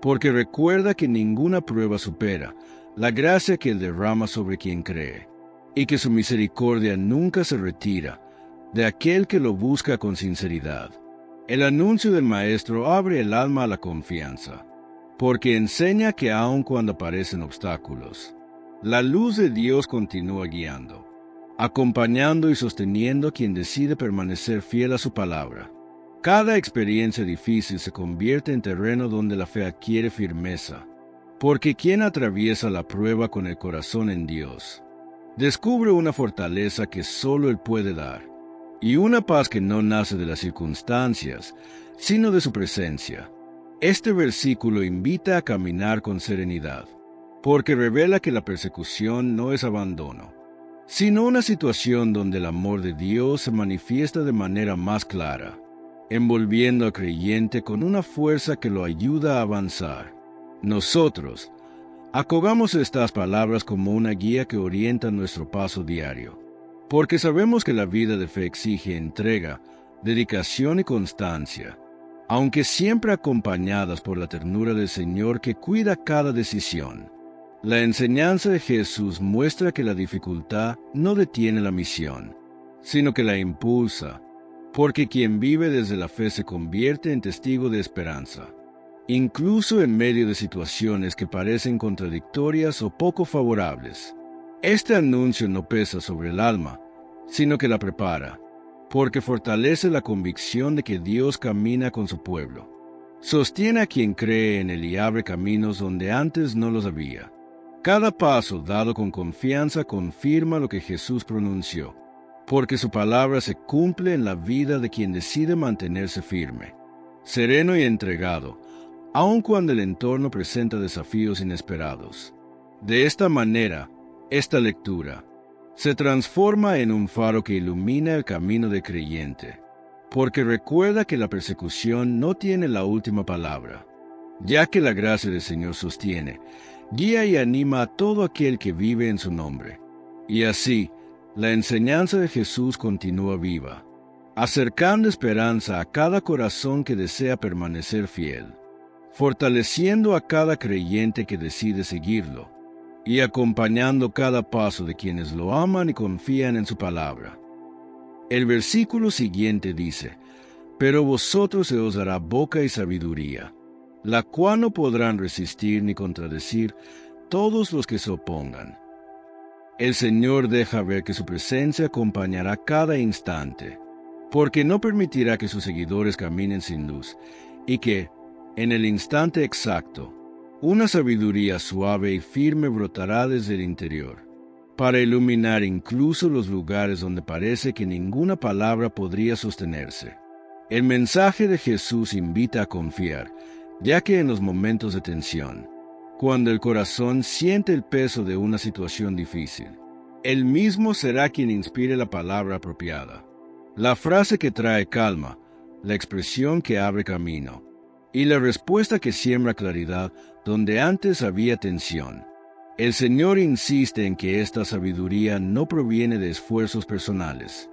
porque recuerda que ninguna prueba supera la gracia que Él derrama sobre quien cree, y que su misericordia nunca se retira de aquel que lo busca con sinceridad. El anuncio del Maestro abre el alma a la confianza, porque enseña que aun cuando aparecen obstáculos, la luz de Dios continúa guiando, acompañando y sosteniendo a quien decide permanecer fiel a su palabra. Cada experiencia difícil se convierte en terreno donde la fe adquiere firmeza, porque quien atraviesa la prueba con el corazón en Dios, descubre una fortaleza que solo Él puede dar, y una paz que no nace de las circunstancias, sino de su presencia. Este versículo invita a caminar con serenidad, porque revela que la persecución no es abandono, sino una situación donde el amor de Dios se manifiesta de manera más clara, envolviendo al creyente con una fuerza que lo ayuda a avanzar. Nosotros acogamos estas palabras como una guía que orienta nuestro paso diario, porque sabemos que la vida de fe exige entrega, dedicación y constancia, aunque siempre acompañadas por la ternura del Señor que cuida cada decisión. La enseñanza de Jesús muestra que la dificultad no detiene la misión, sino que la impulsa, porque quien vive desde la fe se convierte en testigo de esperanza, incluso en medio de situaciones que parecen contradictorias o poco favorables. Este anuncio no pesa sobre el alma, sino que la prepara, porque fortalece la convicción de que Dios camina con su pueblo. Sostiene a quien cree en Él y abre caminos donde antes no los había. Cada paso dado con confianza confirma lo que Jesús pronunció, porque su palabra se cumple en la vida de quien decide mantenerse firme, sereno y entregado, aun cuando el entorno presenta desafíos inesperados. De esta manera, esta lectura se transforma en un faro que ilumina el camino del creyente, porque recuerda que la persecución no tiene la última palabra, ya que la gracia del Señor sostiene, guía y anima a todo aquel que vive en su nombre. Y así, la enseñanza de Jesús continúa viva, acercando esperanza a cada corazón que desea permanecer fiel, fortaleciendo a cada creyente que decide seguirlo, y acompañando cada paso de quienes lo aman y confían en su palabra. El versículo siguiente dice, «Pero vosotros se os dará boca y sabiduría, la cual no podrán resistir ni contradecir todos los que se opongan». El Señor deja ver que su presencia acompañará cada instante, porque no permitirá que sus seguidores caminen sin luz, y que, en el instante exacto, una sabiduría suave y firme brotará desde el interior, para iluminar incluso los lugares donde parece que ninguna palabra podría sostenerse. El mensaje de Jesús invita a confiar, ya que en los momentos de tensión, cuando el corazón siente el peso de una situación difícil, Él mismo será quien inspire la palabra apropiada, la frase que trae calma, la expresión que abre camino, y la respuesta que siembra claridad donde antes había tensión. El Señor insiste en que esta sabiduría no proviene de esfuerzos personales,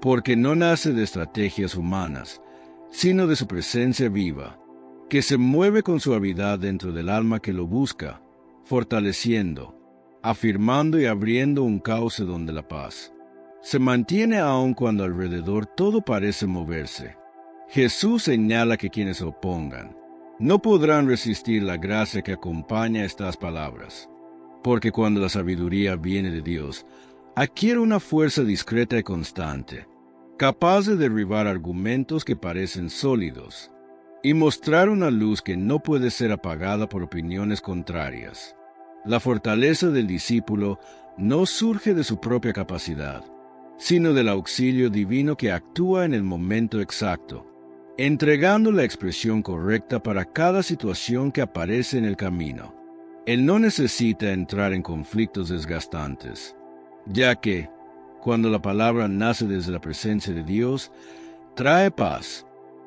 porque no nace de estrategias humanas, sino de su presencia viva, que se mueve con suavidad dentro del alma que lo busca, fortaleciendo, afirmando y abriendo un cauce donde la paz se mantiene aun cuando alrededor todo parece moverse. Jesús señala que quienes se opongan no podrán resistir la gracia que acompaña estas palabras, porque cuando la sabiduría viene de Dios, adquiere una fuerza discreta y constante, capaz de derribar argumentos que parecen sólidos, y mostrar una luz que no puede ser apagada por opiniones contrarias. La fortaleza del discípulo no surge de su propia capacidad, sino del auxilio divino que actúa en el momento exacto, entregando la expresión correcta para cada situación que aparece en el camino. Él no necesita entrar en conflictos desgastantes, ya que, cuando la palabra nace desde la presencia de Dios, trae paz,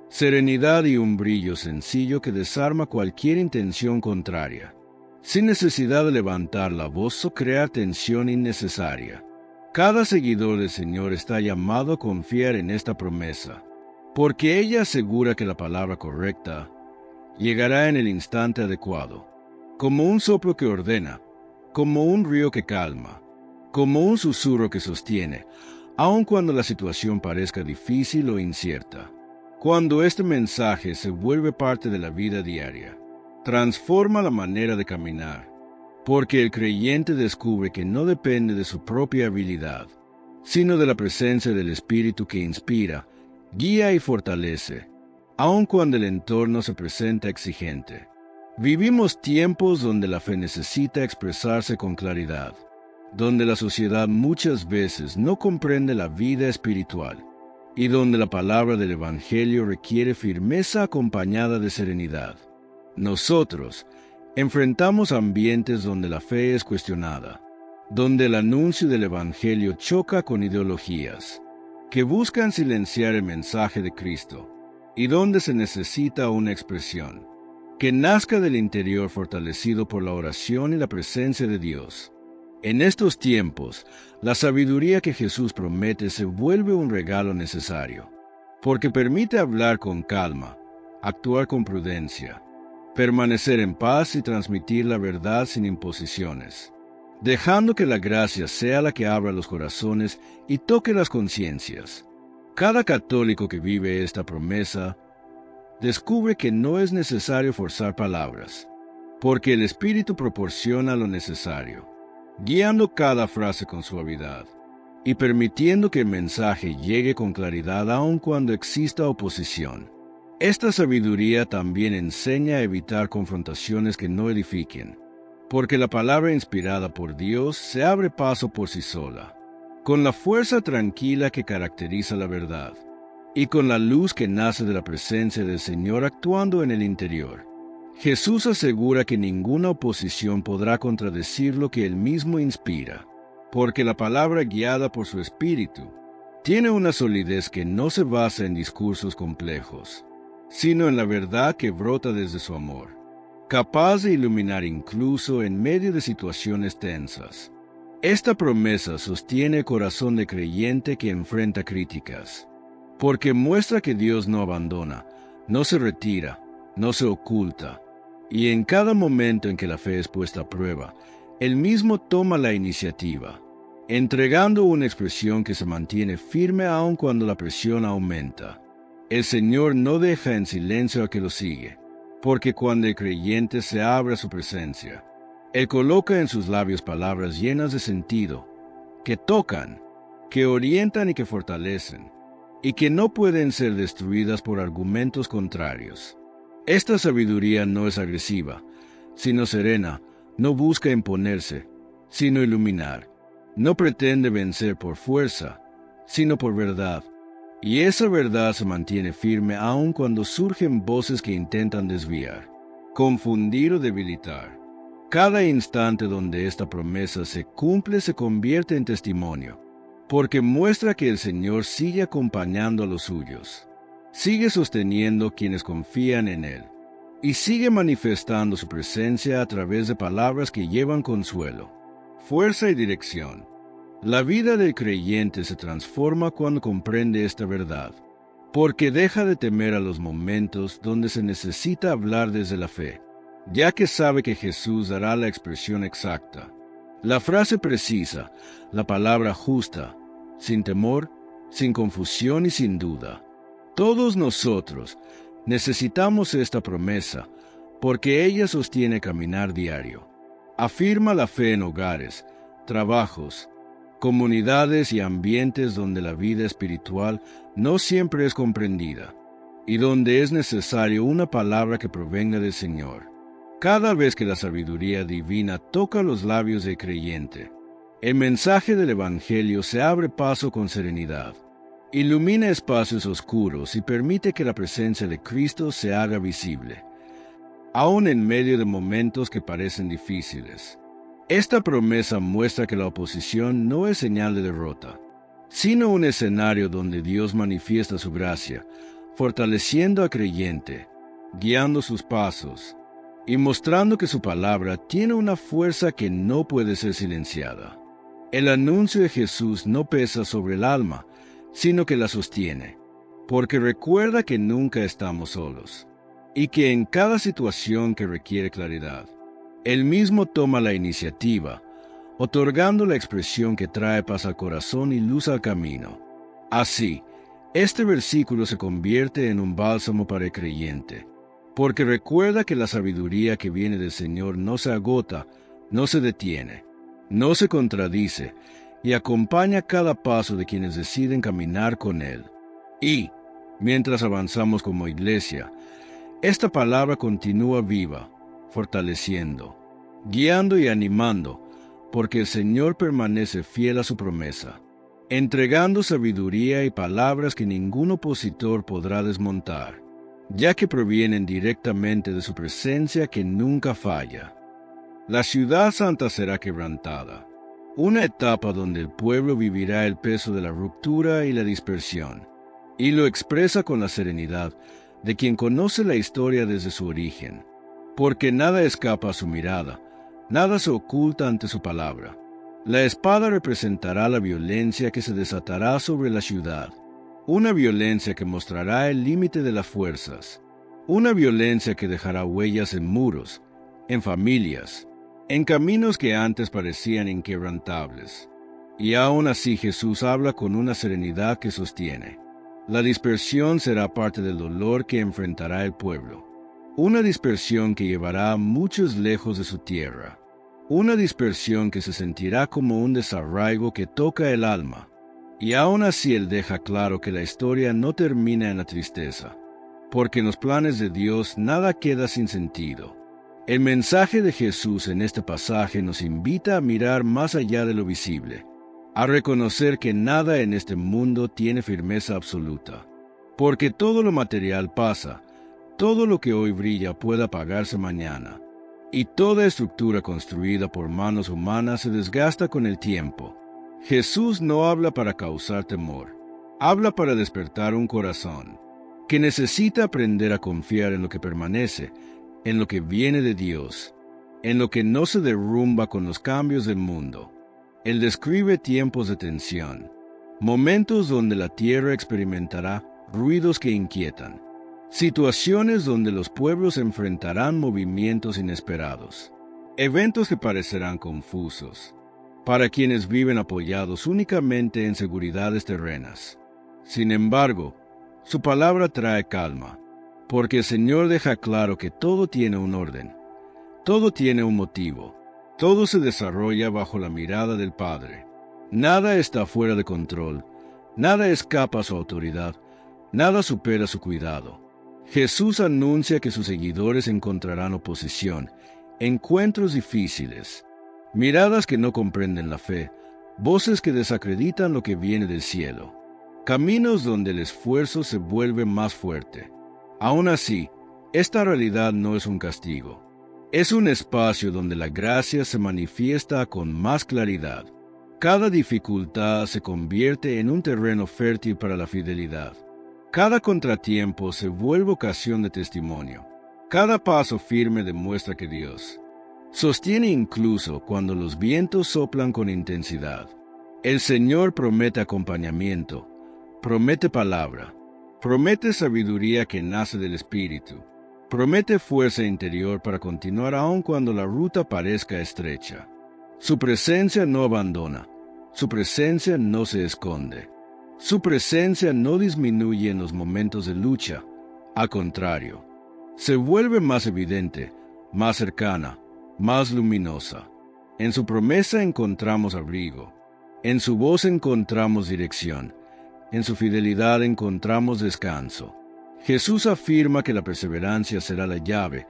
serenidad y un brillo sencillo que desarma cualquier intención contraria, sin necesidad de levantar la voz o crear tensión innecesaria. Cada seguidor del Señor está llamado a confiar en esta promesa, porque ella asegura que la palabra correcta llegará en el instante adecuado, como un soplo que ordena, como un río que calma, como un susurro que sostiene, aun cuando la situación parezca difícil o incierta. Cuando este mensaje se vuelve parte de la vida diaria, transforma la manera de caminar, porque el creyente descubre que no depende de su propia habilidad, sino de la presencia del Espíritu que inspira, guía y fortalece, aun cuando el entorno se presenta exigente. Vivimos tiempos donde la fe necesita expresarse con claridad, donde la sociedad muchas veces no comprende la vida espiritual, y donde la palabra del Evangelio requiere firmeza acompañada de serenidad. Nosotros enfrentamos ambientes donde la fe es cuestionada, donde el anuncio del Evangelio choca con ideologías que buscan silenciar el mensaje de Cristo, y donde se necesita una expresión que nazca del interior fortalecido por la oración y la presencia de Dios. En estos tiempos, la sabiduría que Jesús promete se vuelve un regalo necesario, porque permite hablar con calma, actuar con prudencia, permanecer en paz y transmitir la verdad sin imposiciones, dejando que la gracia sea la que abra los corazones y toque las conciencias. Cada católico que vive esta promesa descubre que no es necesario forzar palabras, porque el Espíritu proporciona lo necesario, guiando cada frase con suavidad y permitiendo que el mensaje llegue con claridad aun cuando exista oposición. Esta sabiduría también enseña a evitar confrontaciones que no edifiquen, porque la palabra inspirada por Dios se abre paso por sí sola, con la fuerza tranquila que caracteriza la verdad, y con la luz que nace de la presencia del Señor actuando en el interior. Jesús asegura que ninguna oposición podrá contradecir lo que Él mismo inspira, porque la palabra guiada por su Espíritu tiene una solidez que no se basa en discursos complejos, sino en la verdad que brota desde su amor. capaz de iluminar incluso en medio de situaciones tensas. Esta promesa sostiene el corazón de creyente que enfrenta críticas, porque muestra que Dios no abandona, no se retira, no se oculta, y en cada momento en que la fe es puesta a prueba, Él mismo toma la iniciativa, entregando una expresión que se mantiene firme aun cuando la presión aumenta. El Señor no deja en silencio a que lo sigue, porque cuando el creyente se abre a su presencia, Él coloca en sus labios palabras llenas de sentido, que tocan, que orientan y que fortalecen, y que no pueden ser destruidas por argumentos contrarios. Esta sabiduría no es agresiva, sino serena, no busca imponerse, sino iluminar. No pretende vencer por fuerza, sino por verdad. Y esa verdad se mantiene firme aun cuando surgen voces que intentan desviar, confundir o debilitar. Cada instante donde esta promesa se cumple se convierte en testimonio, porque muestra que el Señor sigue acompañando a los suyos, sigue sosteniendo quienes confían en Él, y sigue manifestando su presencia a través de palabras que llevan consuelo, fuerza y dirección. La vida del creyente se transforma cuando comprende esta verdad, porque deja de temer a los momentos donde se necesita hablar desde la fe, ya que sabe que Jesús dará la expresión exacta, la frase precisa, la palabra justa, sin temor, sin confusión y sin duda. Todos nosotros necesitamos esta promesa, porque ella sostiene caminar diario. Afirma la fe en hogares, trabajos, comunidades y ambientes donde la vida espiritual no siempre es comprendida, y donde es necesario una palabra que provenga del Señor. Cada vez que la sabiduría divina toca los labios del creyente, el mensaje del Evangelio se abre paso con serenidad, ilumina espacios oscuros y permite que la presencia de Cristo se haga visible, aun en medio de momentos que parecen difíciles. Esta promesa muestra que la oposición no es señal de derrota, sino un escenario donde Dios manifiesta su gracia, fortaleciendo al creyente, guiando sus pasos, y mostrando que su palabra tiene una fuerza que no puede ser silenciada. El anuncio de Jesús no pesa sobre el alma, sino que la sostiene, porque recuerda que nunca estamos solos, y que en cada situación que requiere claridad, Él mismo toma la iniciativa, otorgando la expresión que trae paz al corazón y luz al camino. Así, este versículo se convierte en un bálsamo para el creyente, porque recuerda que la sabiduría que viene del Señor no se agota, no se detiene, no se contradice, y acompaña cada paso de quienes deciden caminar con Él. Y, mientras avanzamos como iglesia, esta palabra continúa viva, fortaleciendo, guiando y animando, porque el Señor permanece fiel a su promesa, entregando sabiduría y palabras que ningún opositor podrá desmontar, ya que provienen directamente de su presencia que nunca falla. La ciudad santa será quebrantada, una etapa donde el pueblo vivirá el peso de la ruptura y la dispersión, y lo expresa con la serenidad de quien conoce la historia desde su origen, porque nada escapa a su mirada, nada se oculta ante su palabra. La espada representará la violencia que se desatará sobre la ciudad, una violencia que mostrará el límite de las fuerzas, una violencia que dejará huellas en muros, en familias, en caminos que antes parecían inquebrantables. Y aún así Jesús habla con una serenidad que sostiene. La dispersión será parte del dolor que enfrentará el pueblo, una dispersión que llevará a muchos lejos de su tierra, una dispersión que se sentirá como un desarraigo que toca el alma. Y aún así Él deja claro que la historia no termina en la tristeza, porque en los planes de Dios nada queda sin sentido. El mensaje de Jesús en este pasaje nos invita a mirar más allá de lo visible, a reconocer que nada en este mundo tiene firmeza absoluta, porque todo lo material pasa, todo lo que hoy brilla puede apagarse mañana, y toda estructura construida por manos humanas se desgasta con el tiempo. Jesús no habla para causar temor, habla para despertar un corazón que necesita aprender a confiar en lo que permanece, en lo que viene de Dios, en lo que no se derrumba con los cambios del mundo. Él describe tiempos de tensión, momentos donde la tierra experimentará ruidos que inquietan, situaciones donde los pueblos enfrentarán movimientos inesperados, eventos que parecerán confusos para quienes viven apoyados únicamente en seguridades terrenas. Sin embargo, su palabra trae calma, porque el Señor deja claro que todo tiene un orden, todo tiene un motivo, todo se desarrolla bajo la mirada del Padre. Nada está fuera de control, nada escapa a su autoridad, nada supera su cuidado. Jesús anuncia que sus seguidores encontrarán oposición, encuentros difíciles, miradas que no comprenden la fe, voces que desacreditan lo que viene del cielo, caminos donde el esfuerzo se vuelve más fuerte. Aún así, esta realidad no es un castigo. Es un espacio donde la gracia se manifiesta con más claridad. Cada dificultad se convierte en un terreno fértil para la fidelidad. Cada contratiempo se vuelve ocasión de testimonio. Cada paso firme demuestra que Dios sostiene incluso cuando los vientos soplan con intensidad. El Señor promete acompañamiento, promete palabra, promete sabiduría que nace del Espíritu, promete fuerza interior para continuar aun cuando la ruta parezca estrecha. Su presencia no abandona, su presencia no se esconde, su presencia no disminuye en los momentos de lucha, al contrario, se vuelve más evidente, más cercana, más luminosa. En su promesa encontramos abrigo, en su voz encontramos dirección, en su fidelidad encontramos descanso. Jesús afirma que la perseverancia será la llave,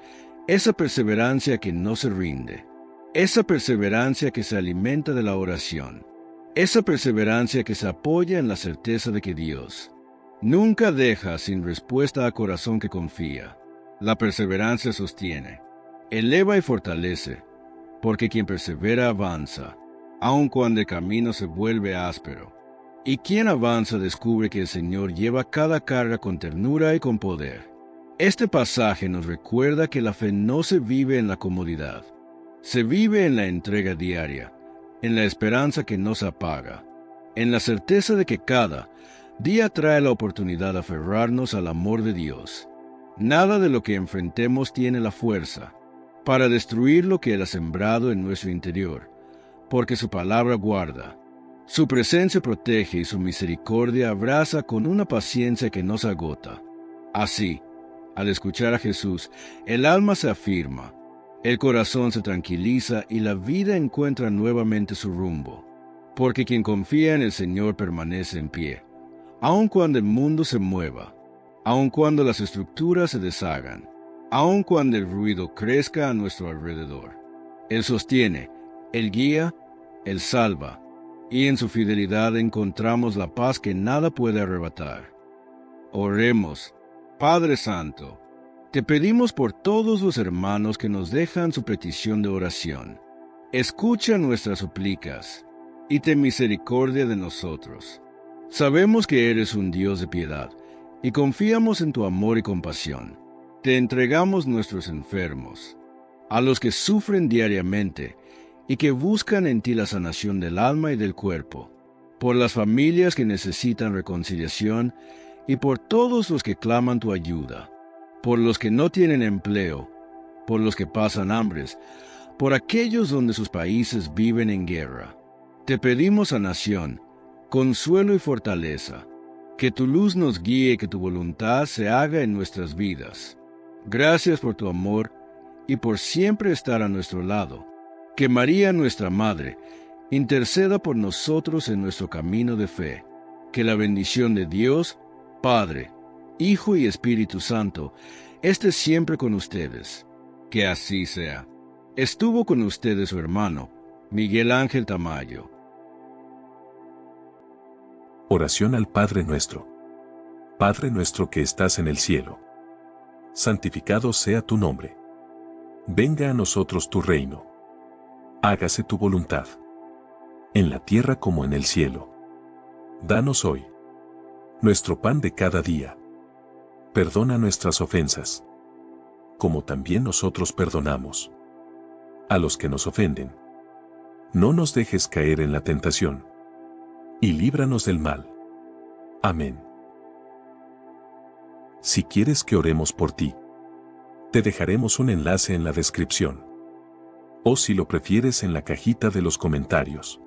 esa perseverancia que no se rinde, esa perseverancia que se alimenta de la oración, esa perseverancia que se apoya en la certeza de que Dios nunca deja sin respuesta a corazón que confía. La perseverancia sostiene, eleva y fortalece, porque quien persevera avanza, aun cuando el camino se vuelve áspero. Y quien avanza descubre que el Señor lleva cada carga con ternura y con poder. Este pasaje nos recuerda que la fe no se vive en la comodidad, se vive en la entrega diaria, en la esperanza que no se apaga, en la certeza de que cada día trae la oportunidad de aferrarnos al amor de Dios. Nada de lo que enfrentemos tiene la fuerza para destruir lo que Él ha sembrado en nuestro interior, porque su palabra guarda. Su presencia protege y su misericordia abraza con una paciencia que no se agota. Así, al escuchar a Jesús, el alma se afirma, el corazón se tranquiliza y la vida encuentra nuevamente su rumbo. Porque quien confía en el Señor permanece en pie, aun cuando el mundo se mueva, aun cuando las estructuras se deshagan, aun cuando el ruido crezca a nuestro alrededor. Él sostiene, Él guía, Él salva, y en su fidelidad encontramos la paz que nada puede arrebatar. Oremos. Padre Santo, te pedimos por todos los hermanos que nos dejan su petición de oración. Escucha nuestras súplicas y ten misericordia de nosotros. Sabemos que eres un Dios de piedad y confiamos en tu amor y compasión. Te entregamos nuestros enfermos, a los que sufren diariamente y que buscan en ti la sanación del alma y del cuerpo, por las familias que necesitan reconciliación y por todos los que claman tu ayuda, por los que no tienen empleo, por los que pasan hambres, por aquellos donde sus países viven en guerra. Te pedimos sanación, consuelo y fortaleza, que tu luz nos guíe y que tu voluntad se haga en nuestras vidas. Gracias por tu amor y por siempre estar a nuestro lado. Que María, nuestra Madre, interceda por nosotros en nuestro camino de fe. Que la bendición de Dios, Padre, Hijo y Espíritu Santo, esté siempre con ustedes. Que así sea. Estuvo con ustedes su hermano, Miguel Ángel Tamayo. Oración al Padre Nuestro. Padre nuestro que estás en el cielo, santificado sea tu nombre. Venga a nosotros tu reino. Hágase tu voluntad, en la tierra como en el cielo. Danos hoy nuestro pan de cada día. Perdona nuestras ofensas, como también nosotros perdonamos a los que nos ofenden. No nos dejes caer en la tentación, y líbranos del mal. Amén. Si quieres que oremos por ti, te dejaremos un enlace en la descripción. O si lo prefieres en la cajita de los comentarios.